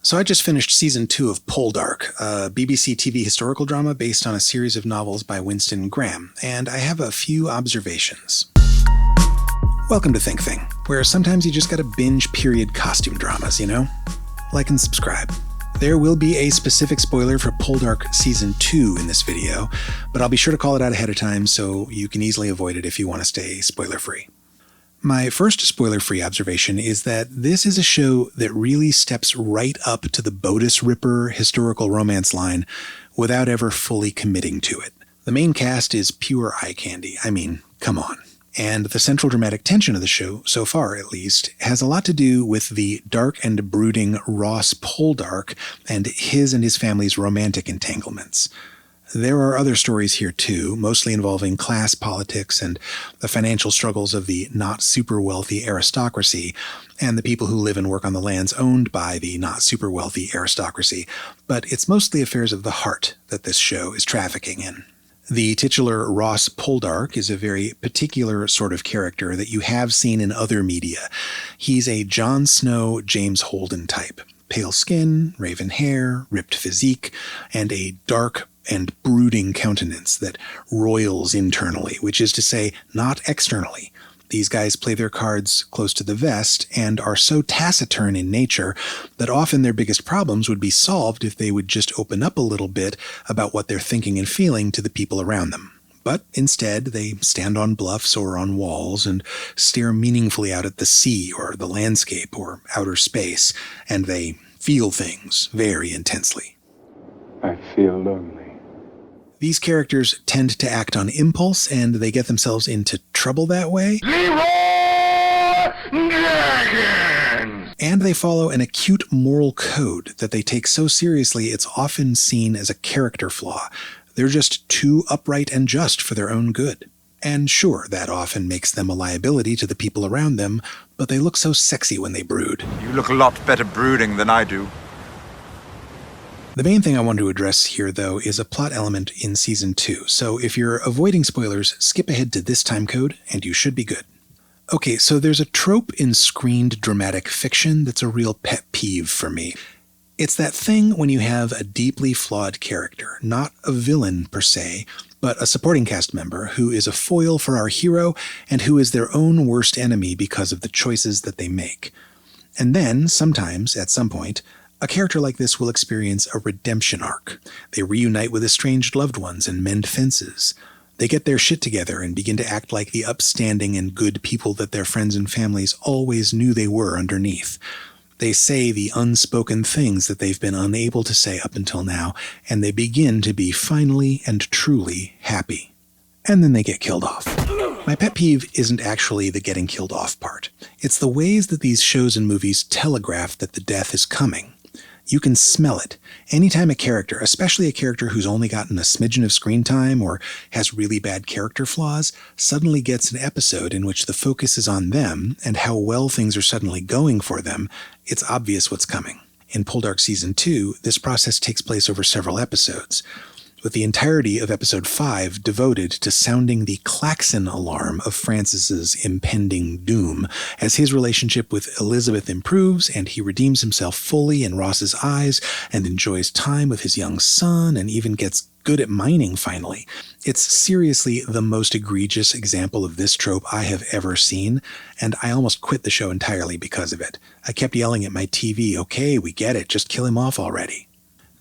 So I just finished season 2 of Poldark, a BBC TV historical drama based on a series of novels by Winston Graham, and I have a few observations. Welcome to Think Thing, where sometimes you just gotta binge period costume dramas, you know? Like and subscribe. There will be a specific spoiler for Poldark Season 2 in this video, but I'll be sure to call it out ahead of time so you can easily avoid it if you want to stay spoiler-free. My first spoiler-free observation is that this is a show that really steps right up to the bodice-ripper historical romance line without ever fully committing to it. The main cast is pure eye candy. I mean, come on. And the central dramatic tension of the show, so far at least, has a lot to do with the dark and brooding Ross Poldark and his family's romantic entanglements. There are other stories here too, mostly involving class politics and the financial struggles of the not-super-wealthy aristocracy and the people who live and work on the lands owned by the not-super-wealthy aristocracy, but it's mostly affairs of the heart that this show is trafficking in. The titular Ross Poldark is a very particular sort of character that you have seen in other media. He's a Jon Snow, James Holden type. Pale skin, raven hair, ripped physique, and a dark and brooding countenance that roils internally, which is to say, not externally. These guys play their cards close to the vest and are so taciturn in nature that often their biggest problems would be solved if they would just open up a little bit about what they're thinking and feeling to the people around them. But instead, they stand on bluffs or on walls and stare meaningfully out at the sea or the landscape or outer space, and they feel things very intensely. I feel lonely. These characters tend to act on impulse, and they get themselves into trouble that way. And they follow an acute moral code that they take so seriously it's often seen as a character flaw. They're just too upright and just for their own good. And sure, that often makes them a liability to the people around them, but they look so sexy when they brood. You look a lot better brooding than I do. The main thing I want to address here, though, is a plot element in Season 2, so if you're avoiding spoilers, skip ahead to this time code, and you should be good. Okay, so there's a trope in screened dramatic fiction that's a real pet peeve for me. It's that thing when you have a deeply flawed character, not a villain per se, but a supporting cast member who is a foil for our hero and who is their own worst enemy because of the choices that they make. And then, sometimes, at some point, a character like this will experience a redemption arc. They reunite with estranged loved ones and mend fences. They get their shit together and begin to act like the upstanding and good people that their friends and families always knew they were underneath. They say the unspoken things that they've been unable to say up until now, and they begin to be finally and truly happy. And then they get killed off. My pet peeve isn't actually the getting killed off part. It's the ways that these shows and movies telegraph that the death is coming. You can smell it. Anytime a character, especially a character who's only gotten a smidgen of screen time or has really bad character flaws, suddenly gets an episode in which the focus is on them and how well things are suddenly going for them, it's obvious what's coming. In Poldark Season 2, this process takes place over several episodes, with the entirety of Episode 5 devoted to sounding the klaxon alarm of Francis's impending doom, as his relationship with Elizabeth improves and he redeems himself fully in Ross's eyes and enjoys time with his young son and even gets good at mining finally. It's seriously the most egregious example of this trope I have ever seen, and I almost quit the show entirely because of it. I kept yelling at my TV, "Okay, we get it, just kill him off already."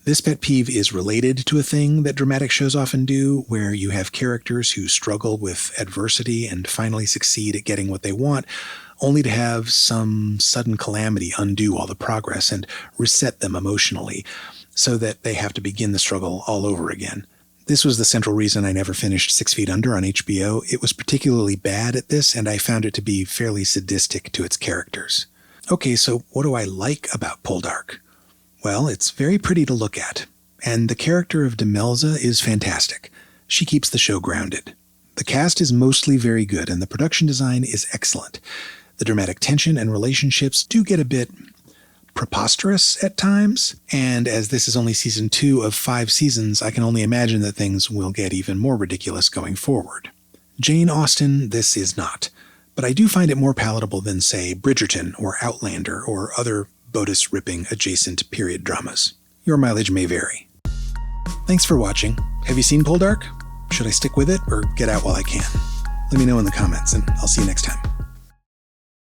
This pet peeve is related to a thing that dramatic shows often do, where you have characters who struggle with adversity and finally succeed at getting what they want, only to have some sudden calamity undo all the progress and reset them emotionally, so that they have to begin the struggle all over again. This was the central reason I never finished 6 Feet Under on HBO. It was particularly bad at this, and I found it to be fairly sadistic to its characters. Okay, so what do I like about Poldark? Well, it's very pretty to look at, and the character of Demelza is fantastic. She keeps the show grounded. The cast is mostly very good, and the production design is excellent. The dramatic tension and relationships do get a bit preposterous at times, and as this is only season 2 of 5 seasons, I can only imagine that things will get even more ridiculous going forward. Jane Austen, this is not, but I do find it more palatable than, say, Bridgerton or Outlander or other bodice-ripping adjacent period dramas. Your mileage may vary. Thanks for watching. Have you seen Poldark? Should I stick with it or get out while I can? Let me know in the comments, and I'll see you next time.